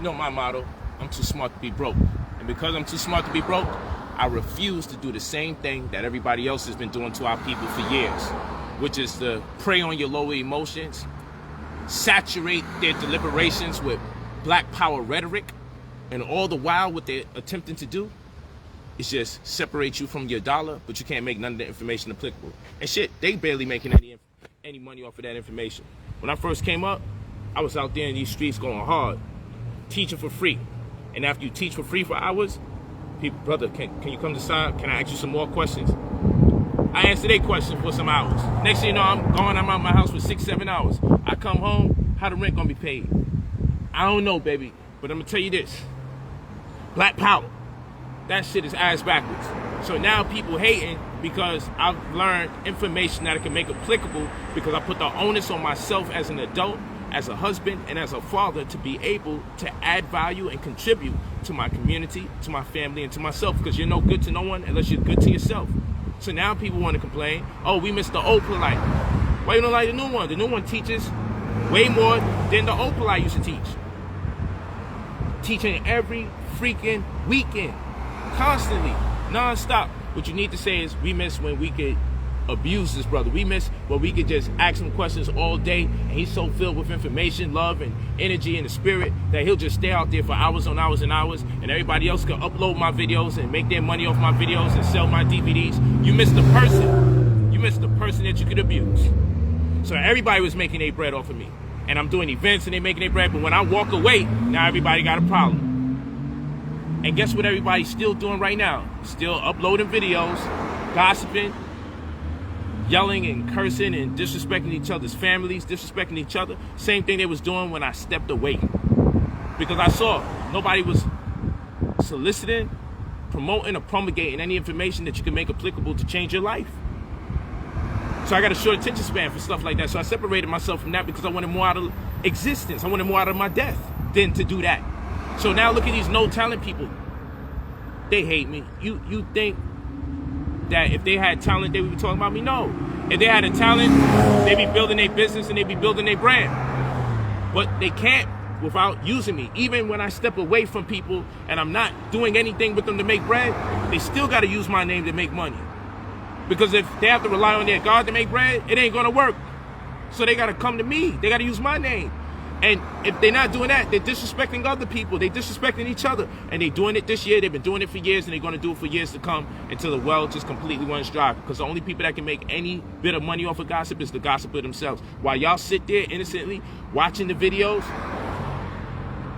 You know my motto, I'm too smart to be broke. And because I'm too smart to be broke, I refuse to do the same thing that everybody else has been doing to our people for years, which is to prey on your lower emotions, saturate their deliberations with black power rhetoric, and all the while what they're attempting to do is just separate you from your dollar, but you can't make none of the information applicable. And shit, they barely making any money off of that information. When I first came up, I was out there in these streets going hard, teaching for free. And after you teach for free for hours, people, brother, can you come to side? Can I ask you some more questions? I answer their questions for some hours. Next thing you know, I'm out my house for 6-7 hours. I come home, how the rent gonna be paid? I don't know, baby, but I'm gonna tell you this. Black power, that shit is ass backwards. So now people hating because I've learned information that I can make applicable because I put the onus on myself as an adult, as a husband, and as a father to be able to add value and contribute to my community, to my family, and to myself, because you're no good to no one unless you're good to yourself. So now people want to complain, oh, we missed the old Polight. Why you don't like the new one? The new one teaches way more than the old Polight used to teach. Teaching every freaking weekend, constantly, non-stop. What you need to say is, we miss when we could abuse this brother. We miss when we could just ask him questions all day, and he's so filled with information, love, and energy in the spirit that he'll just stay out there for hours on hours and hours, and everybody else can upload my videos and make their money off my videos and sell my DVDs. You miss the person. You miss the person that you could abuse. So everybody was making their bread off of me. And I'm doing events and they making their bread, but when I walk away, now everybody got a problem. And guess what everybody's still doing right now? Still uploading videos, gossiping, yelling and cursing and disrespecting each other's families, disrespecting each other. Same thing they was doing when I stepped away. Because I saw nobody was soliciting, promoting, or promulgating any information that you can make applicable to change your life. So I got a short attention span for stuff like that. So I separated myself from that because I wanted more out of existence. I wanted more out of my death than to do that. So now look at these no talent people. They hate me. You think that if they had talent, they would be talking about me? No. If they had a talent, they'd be building their business and they'd be building their brand. But they can't without using me. Even when I step away from people and I'm not doing anything with them to make bread, they still got to use my name to make money. Because if they have to rely on their God to make bread, it ain't gonna work. So they gotta come to me. They gotta use my name. And if they're not doing that, they're disrespecting other people. They're disrespecting each other. And they're doing it this year. They've been doing it for years, and they're gonna do it for years to come until the well just completely runs dry. Because the only people that can make any bit of money off of gossip is the gossiper themselves. While y'all sit there innocently watching the videos,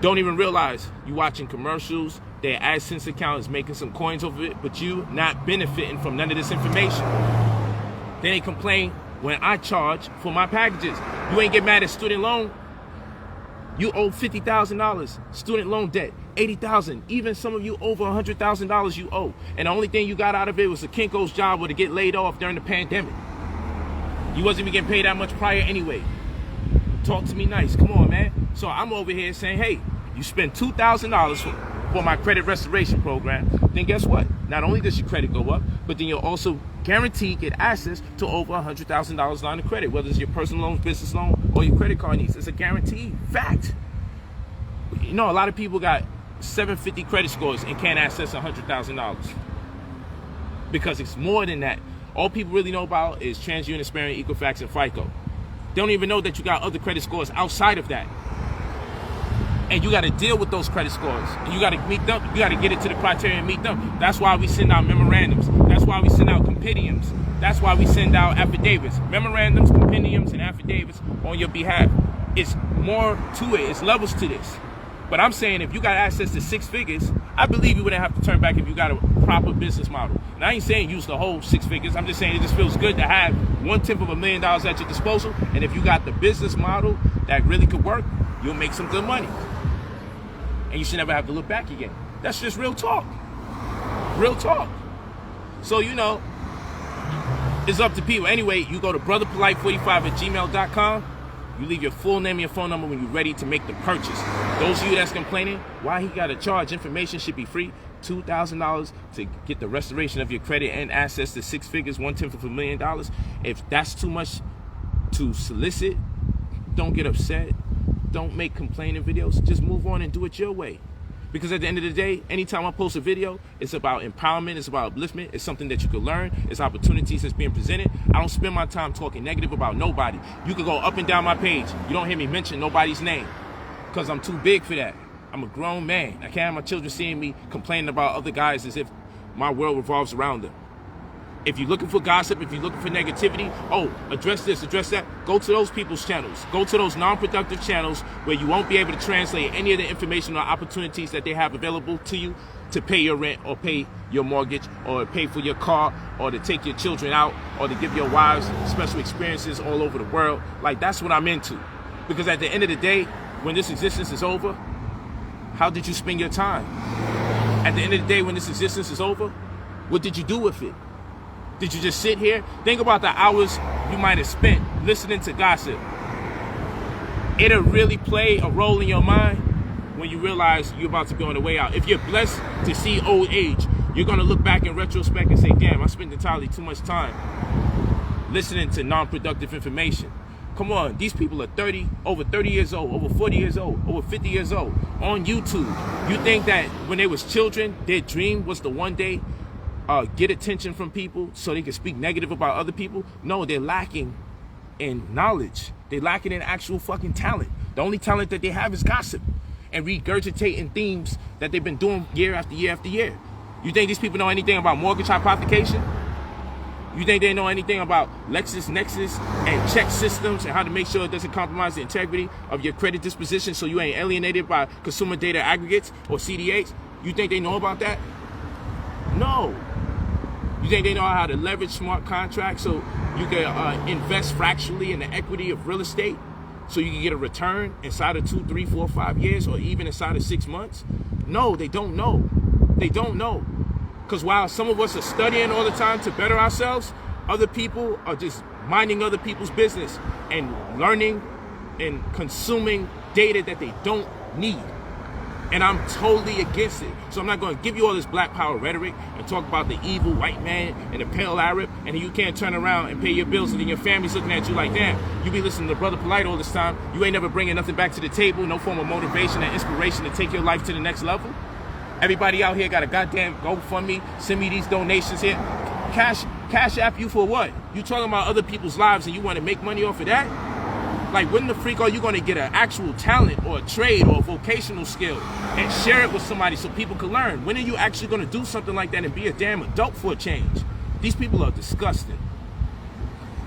don't even realize you watching commercials. Their AdSense account is making some coins over it, but you not benefiting from none of this information. Then they complain when I charge for my packages. You ain't get mad at student loan. You owe $50,000 student loan debt, $80,000. Even some of you over $100,000 you owe. And the only thing you got out of it was a Kinko's job or to get laid off during the pandemic. You wasn't even getting paid that much prior anyway. Talk to me nice. Come on, man. So I'm over here saying, hey, you spend $2,000 for my credit restoration program, then guess what? Not only does your credit go up, but then you'll also guaranteed get access to over $100,000 line of credit, whether it's your personal loan, business loan, or your credit card needs. It's a guaranteed fact. You know, a lot of people got 750 credit scores and can't access $100,000 because it's more than that. All people really know about is TransUnion, Experian, Equifax, and FICO. They don't even know that you got other credit scores outside of that. And you got to deal with those credit scores. And you got to meet them. You got to get it to the criteria and meet them. That's why we send out memorandums. That's why we send out compendiums. That's why we send out affidavits. Memorandums, compendiums, and affidavits on your behalf. It's more to it. It's levels to this. But I'm saying if you got access to 6 figures, I believe you wouldn't have to turn back if you got a proper business model. And I ain't saying use the whole 6 figures. I'm just saying it just feels good to have $1/10,000,000 at your disposal. And if you got the business model that really could work, you'll make some good money. And you should never have to look back again. That's just real talk. Real talk. So, you know, it's up to people. Anyway, you go to brotherpolight45@gmail.com. You leave your full name and your phone number when you're ready to make the purchase. Those of you that's complaining, why he got to charge, information should be free. $2,000 to get the restoration of your credit and access to 6 figures, $1/10,000,000. If that's too much to solicit, don't get upset. don't make complaining videos. Just move on and do it your way. Because at the end of the day, anytime I post a video, it's about empowerment, it's about upliftment, it's something that you can learn, it's opportunities that's being presented. I don't spend my time talking negative about nobody. You can go up and down my page. You don't hear me mention nobody's name because I'm too big for that. I'm a grown man. I can't have my children seeing me complaining about other guys as if my world revolves around them. If you're looking for gossip, if you're looking for negativity, oh, address this, address that, go to those people's channels. Go to those non-productive channels where you won't be able to translate any of the information or opportunities that they have available to you to pay your rent or pay your mortgage or pay for your car or to take your children out or to give your wives special experiences all over the world. Like, that's what I'm into. Because at the end of the day, when this existence is over, how did you spend your time? At the end of the day, when this existence is over, what did you do with it? Did you just sit here? Think about the hours you might have spent listening to gossip. It'll really play a role in your mind when you realize you're about to be on the way out. If you're blessed to see old age, you're going to look back in retrospect and say, damn, I spent entirely too much time listening to non-productive information. Come on, these people are over 30 years old, over 40 years old, over 50 years old on YouTube. You think that when they was children, their dream was to one day get attention from people so they can speak negative about other people? No, they're lacking in knowledge. They're lacking in actual fucking talent. The only talent that they have is gossip and regurgitating themes that they've been doing year after year after year. You think these people know anything about mortgage hypothecation? You think they know anything about LexisNexis and check systems and how to make sure it doesn't compromise the integrity of your credit disposition so you ain't alienated by consumer data aggregates or CDAs? You think they know about that? No. You think they know how to leverage smart contracts so you can invest fractionally in the equity of real estate so you can get a return inside of 2, 3, 4, 5 years or even inside of 6 months? No, they don't know. They don't know. Because while some of us are studying all the time to better ourselves, other people are just minding other people's business and learning and consuming data that they don't need. And I'm totally against it. So I'm not going to give you all this black power rhetoric and talk about the evil white man and the pale Arab, and then you can't turn around and pay your bills and then your family's looking at you like, damn, you be listening to Brother Polight all this time. You ain't never bringing nothing back to the table, no form of motivation and inspiration to take your life to the next level. Everybody out here got a goddamn GoFundMe, send me these donations here. Cash app you for what? You talking about other people's lives and you want to make money off of that? Like, when the freak are you going to get an actual talent or a trade or a vocational skill and share it with somebody so people can learn? When are you actually going to do something like that and be a damn adult for a change? These people are disgusting.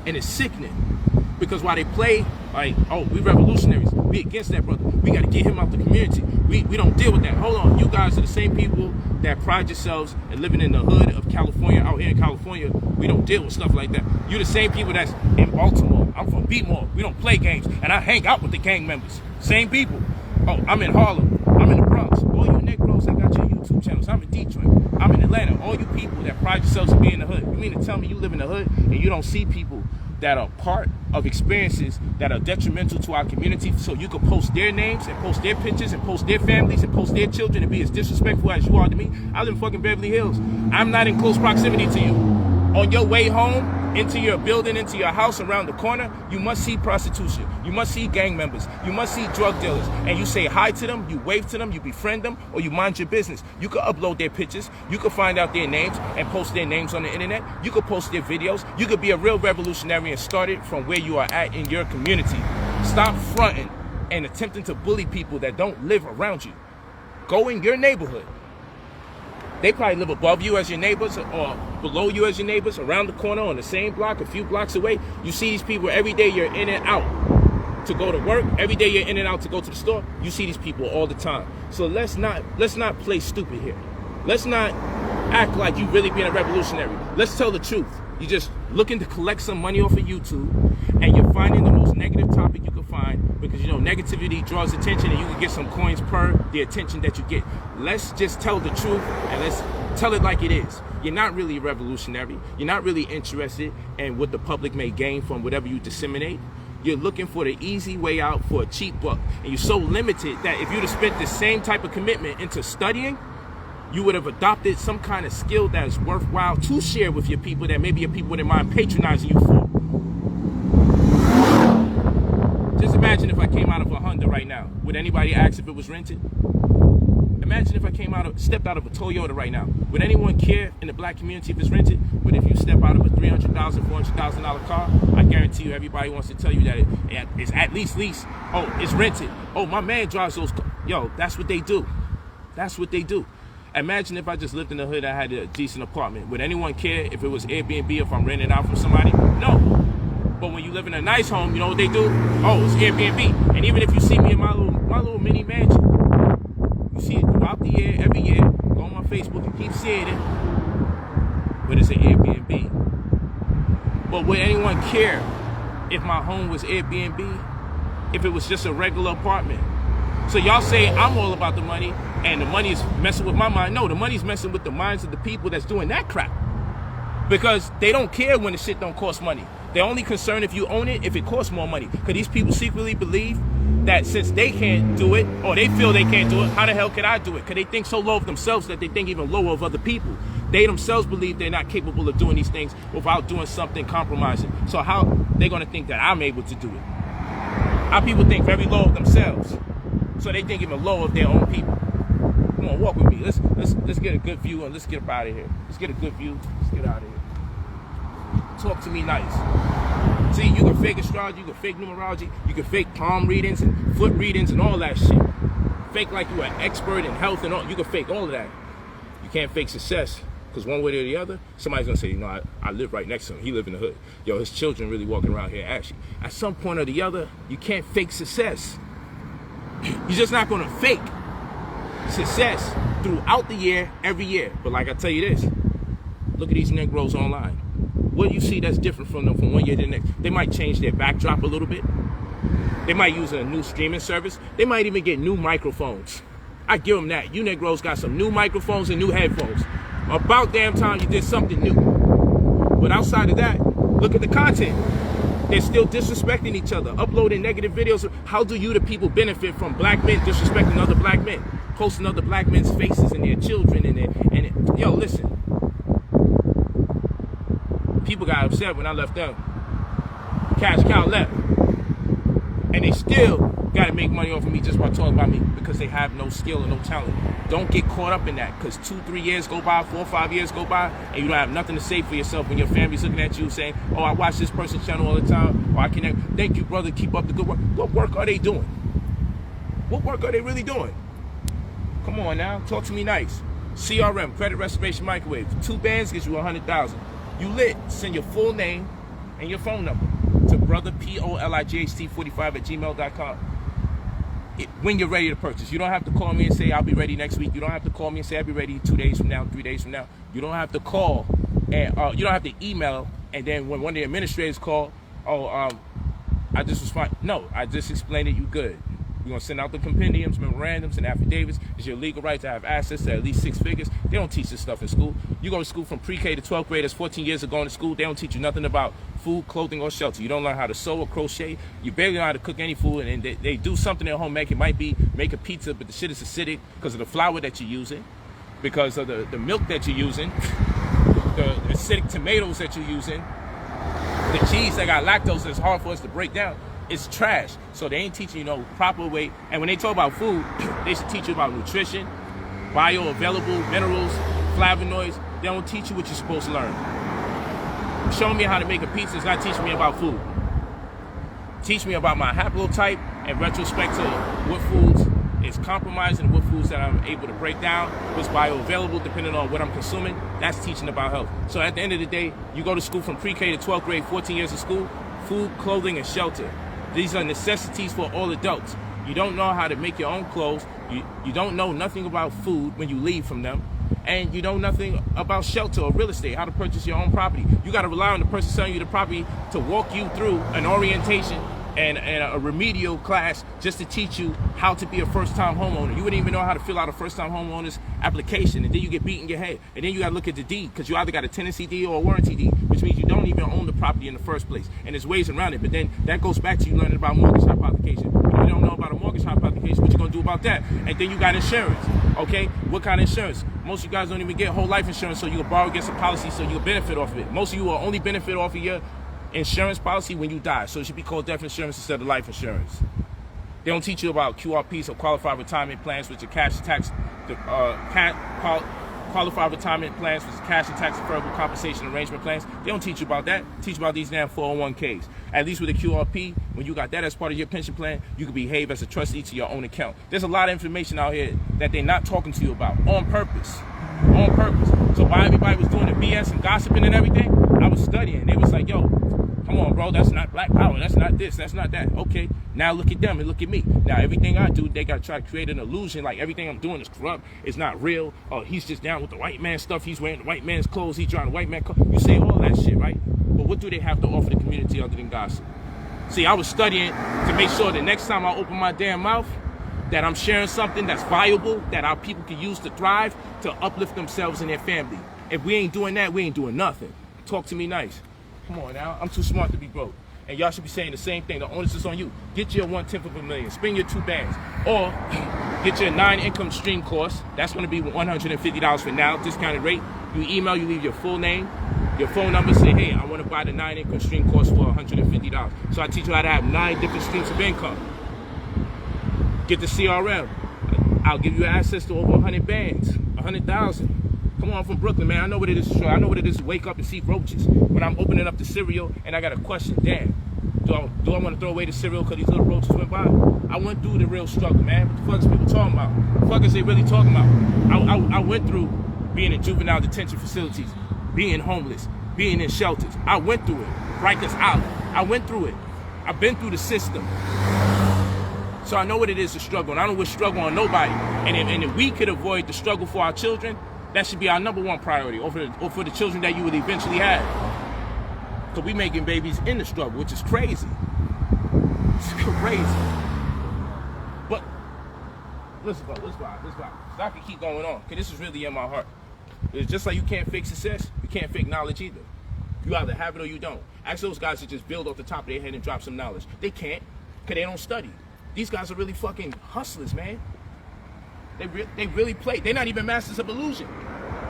And it's sickening. Because while they play, like, oh, we revolutionaries, we against that brother, we got to get him out the community. We don't deal with that. Hold on, you guys are the same people that pride yourselves in living in the hood of California. Out here in California, we don't deal with stuff like that. You're the same people that's in Baltimore. I'm from Beatmore. We don't play games. And I hang out with the gang members. Same people. Oh, I'm in Harlem. I'm in the Bronx. All you Negroes that got your YouTube channels. I'm in Detroit. I'm in Atlanta. All you people that pride yourselves in being in the hood. You mean to tell me you live in the hood and you don't see people that are part of experiences that are detrimental to our community so you can post their names and post their pictures and post their families and post their children and be as disrespectful as you are to me? I live in fucking Beverly Hills. I'm not in close proximity to you. On your way home, into your building, into your house around the corner, you must see prostitution. You must see gang members. You must see drug dealers. And you say hi to them, you wave to them, you befriend them, or you mind your business. You can upload their pictures. You can find out their names and post their names on the internet. You can post their videos. You could be a real revolutionary and start it from where you are at in your community. Stop fronting and attempting to bully people that don't live around you. Go in your neighborhood. They probably live above you as your neighbors or below you as your neighbors, around the corner, on the same block, a few blocks away. You see these people every day. You're in and out to go to work. Every day you're in and out to go to the store. You see these people all the time. So let's not play stupid here. Let's not act like you really being a revolutionary. Let's tell the truth. You're just looking to collect some money off of YouTube, and you're finding the most negative topic you can find because, you know, negativity draws attention and you can get some coins per the attention that you get. Let's just tell the truth and let's tell it like it is. You're not really revolutionary. You're not really interested in what the public may gain from whatever you disseminate. You're looking for the easy way out for a cheap buck. And you're so limited that if you'd have spent the same type of commitment into studying, you would have adopted some kind of skill that is worthwhile to share with your people that maybe your people wouldn't mind patronizing you for. Just imagine if I came out of a Honda right now, would anybody ask if it was rented? Imagine if I stepped out of a Toyota right now. Would anyone care in the black community if it's rented? But if you step out of a $300,000, $400,000 car, I guarantee you everybody wants to tell you that it's at least leased. Oh, it's rented. Oh, my man drives those cars. Yo, that's what they do. That's what they do. Imagine if I just lived in the hood and I had a decent apartment. Would anyone care if it was Airbnb, if I'm renting out from somebody? No. But when you live in a nice home, you know what they do? Oh, it's Airbnb. And even if you see me in my little mini mansion, you see it throughout the year, every year. Go on my Facebook and keep seeing it. But it's an Airbnb. But would anyone care if my home was Airbnb? If it was just a regular apartment? So y'all say I'm all about the money and the money is messing with my mind. No, the money's messing with the minds of the people that's doing that crap. Because they don't care when the shit don't cost money. They're only concerned if you own it, if it costs more money. Because these people secretly believe that since they can't do it, or they feel they can't do it, how the hell can I do it? Because they think so low of themselves that they think even lower of other people. They themselves believe they're not capable of doing these things without doing something compromising. So how they going to think that I'm able to do it? Our people think very low of themselves. So they think even lower of their own people. Come on, walk with me. Let's get a good view and let's get up out of here. Let's get a good view. Let's get out of here. Talk to me nice. See, you can fake astrology, you can fake numerology, you can fake palm readings and foot readings and all that shit. Fake like you're an expert in health and all. You can fake all of that. You can't fake success. Because one way or the other, somebody's going to say, you know, I live right next to him. He live in the hood. Yo, his children really walking around here. Actually, at some point or the other, you can't fake success. You're just not going to fake success throughout the year, every year. But like I tell you this, look at these Negroes online. What do you see that's different from them from one year to the next? They might change their backdrop a little bit. They might use a new streaming service. They might even get new microphones. I give them that. You Negroes got some new microphones and new headphones. About damn time you did something new. But outside of that, look at the content. They're still disrespecting each other, uploading negative videos. How do you, the people, benefit from black men disrespecting other black men, posting other black men's faces and their children yo, listen. People got upset when I left them. Cash Cow left. And they still got to make money off of me just by talking about me because they have no skill and no talent. Don't get caught up in that because 2-3 years go by, 4 or 5 years go by, and you don't have nothing to say for yourself when your family's looking at you saying, oh, I watch this person's channel all the time, or I connect. Thank you, brother. Keep up the good work. What work are they doing? What work are they really doing? Come on now. Talk to me nice. CRM, Credit Restoration Microwave. 2 bands gets you $100,000. You lit. Send your full name and your phone number to brotherpolight45@gmail.com. When you're ready to purchase. You don't have to call me and say I'll be ready next week. You don't have to call me and say I'll be ready 2 days from now, 3 days from now. You don't have to call and you don't have to email and then when one of the administrators call, I just was fine. No, I just explained it. You good. We're going to send out the compendiums, memorandums, and affidavits. It's your legal right to have access to at least 6 figures. They don't teach this stuff in school. You go to school from pre-K to 12th grade. That's 14 years of going to school. They don't teach you nothing about food, clothing, or shelter. You don't learn how to sew or crochet. You barely know how to cook any food. And they do something at home. It might be make a pizza, but the shit is acidic because of the flour that you're using, because of the milk that you're using, the acidic tomatoes that you're using, the cheese that got lactose that's hard for us to break down. It's trash. So they ain't teaching you proper way. And when they talk about food, they should teach you about nutrition, bioavailable minerals, flavonoids. They don't teach you what you're supposed to learn. Showing me how to make a pizza is not teaching me about food. Teach me about my haplotype and retrospect to what foods is compromising and what foods that I'm able to break down, what's bioavailable depending on what I'm consuming. That's teaching about health. So at the end of the day, you go to school from pre-K to 12th grade, 14 years of school, food, clothing, and shelter. These are necessities for all adults. You don't know how to make your own clothes. You don't know nothing about food when you leave from them. And you know nothing about shelter or real estate, how to purchase your own property. You got to rely on the person selling you the property to walk you through an orientation and a remedial class just to teach you how to be a first-time homeowner. You wouldn't even know how to fill out a first-time homeowner's application, and then you get beat in your head. And then you got to look at the deed, because you either got a tenancy deed or a warranty deed, which means you don't even own the property in the first place. And there's ways around it, but then that goes back to you learning about mortgage hypothecation. If you don't know about a mortgage hypothecation, what you going to do about that? And then you got insurance, okay? What kind of insurance? Most of you guys don't even get whole life insurance, so you can borrow against a policy so you can benefit off of it. Most of you will only benefit off of your insurance policy when you die, so it should be called death insurance instead of life insurance. They don't teach you about QRPs or qualified retirement plans, which are cash and tax, qualified retirement plans, which is cash and tax deferrable compensation arrangement plans. They don't teach you about that. They teach you about these damn 401ks. At least with a QRP, when you got that as part of your pension plan, you can behave as a trustee to your own account. There's a lot of information out here that they're not talking to you about on purpose. On purpose. So while everybody was doing the BS and gossiping and everything, I was studying. They was like, yo, come on, bro, that's not black power. That's not this. That's not that. Okay, now look at them and look at me. Now, everything I do, they got to try to create an illusion like everything I'm doing is corrupt. It's not real. Oh, he's just down with the white man stuff. He's wearing the white man's clothes. He's driving the white man car. You say all that shit, right? But what do they have to offer the community other than gossip? See, I was studying to make sure that next time I open my damn mouth, that I'm sharing something that's valuable, that our people can use to thrive, to uplift themselves and their family. If we ain't doing that, we ain't doing nothing. Talk to me nice. Come on now, I'm too smart to be broke. And y'all should be saying the same thing. The onus is on you. Get your 1/10 of a million. Spend your 2 bands. Or get your 9 income stream course. That's going to be $150 for now, discounted rate. You email, you leave your full name, your phone number, say, hey, I want to buy the 9 income stream course for $150. So I teach you how to have 9 different streams of income. Get the CRM. I'll give you access to over 100 bands, 100,000. Come on, I'm from Brooklyn, man. I know what it is to I know what it is to wake up and see roaches. When I'm opening up the cereal and I got a question, damn, do I want to throw away the cereal because these little roaches went by? I went through the real struggle, man. What the fuck is people talking about? What the fuck is they really talking about? I went through being in juvenile detention facilities, being homeless, being in shelters. I went through it. Rikers Island. I went through it. I've been through the system. So I know what it is to struggle, and I don't wish struggle on nobody. And if we could avoid the struggle for our children, that should be our #1 priority, or for the children that you would eventually have. Because we making babies in the struggle, which is crazy. It's crazy. But let's go. So I can keep going on, because this is really in my heart. It's just like you can't fake success, you can't fake knowledge either. You either have it or you don't. Ask those guys to just build off the top of their head and drop some knowledge. They can't, because they don't study. These guys are really fucking hustlers, man. They really play. They're not even masters of illusion.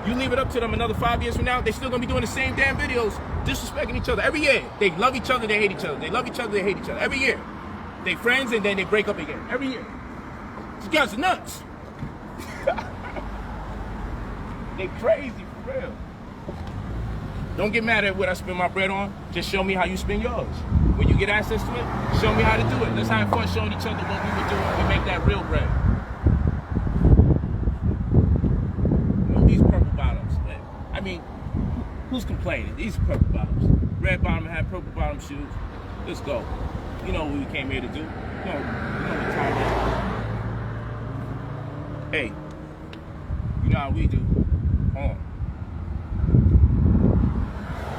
You leave it up to them another 5 years from now, they're still gonna be doing the same damn videos, disrespecting each other every year. They love each other, they hate each other. They love each other, they hate each other. Every year. They friends and then they break up again. Every year. These guys are nuts. They crazy for real. Don't get mad at what I spend my bread on. Just show me how you spend yours. When you get access to it, show me how to do it. Let's have fun showing each other what we were doing and make that real bread. These purple bottoms, man. I mean, who's complaining? These are purple bottoms. Red bottom had purple bottom shoes. Let's go. You know what we came here to do. You know what time it is. Hey, you know how we do. Hold on.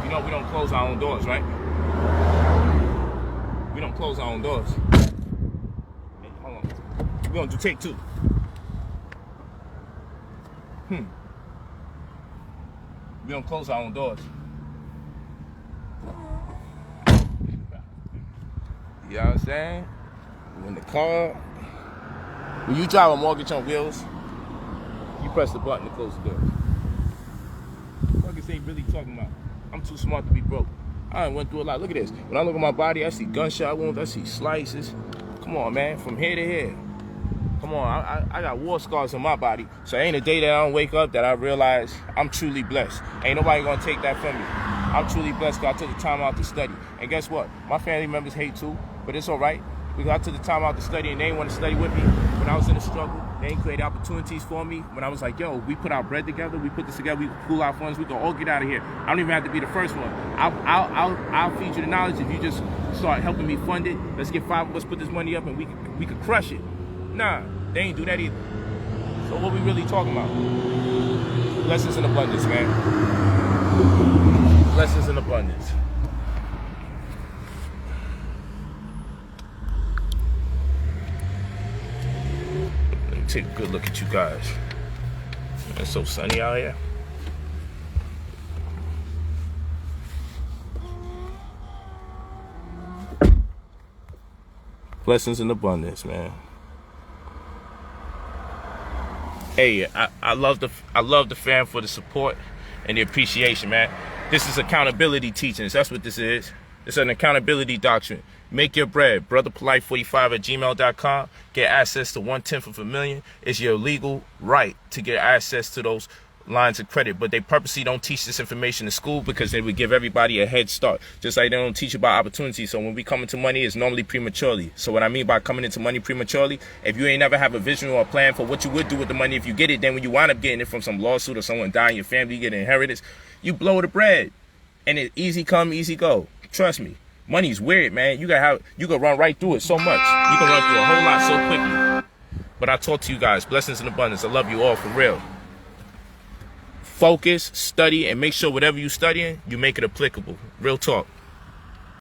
You know we don't close our own doors, right? We don't close our own doors. Hey, hold on. We're gonna do take 2. We don't close our own doors. You know what I'm saying? When the car, when you drive a mortgage on wheels, you press the button to close the door. What is they really talking about? I'm too smart to be broke. I done went through a lot. Look at this. When I look at my body, I see gunshot wounds, I see slices. Come on, man, from here to here. Come on, I got war scars on my body. So ain't a day that I don't wake up that I realize I'm truly blessed. Ain't nobody gonna take that from me. I'm truly blessed because I took the time out to study. And guess what? My family members hate too, but it's all right. Because I took the time out to study and they didn't want to study with me. When I was in the struggle, they didn't create opportunities for me. When I was like, yo, we put our bread together, we put this together, we pool our funds, we can all get out of here. I don't even have to be the first one. I'll feed you the knowledge if you just start helping me fund it. Let's get 5 of us, put this money up and we could crush it. Nah, they ain't do that either. So what we really talking about? Blessings in abundance, man. Blessings in abundance. Let me take a good look at you guys. It's so sunny out here. Blessings in abundance, man. Hey, I love the fam for the support and the appreciation, man. This is accountability teachings. That's what this is. It's an accountability doctrine. Make your bread. BrotherPolight45@gmail.com. Get access to 1/10 of a million. It's your legal right to get access to those lines of credit, but they purposely don't teach this information in school because they would give everybody a head start, just like they don't teach about opportunity. So when we come into money, it's normally prematurely. So what I mean by coming into money prematurely, if you ain't never have a vision or a plan for what you would do with the money if you get it, then when you wind up getting it from some lawsuit or someone dying in your family, you get an inheritance, you blow the bread, and it easy come, easy go. Trust me, money's weird, man. You can run right through it so much. You can run through a whole lot so quickly. But I talk to you guys, blessings and abundance. I love you all for real. Focus, study, and make sure whatever you're studying, you make it applicable. Real talk.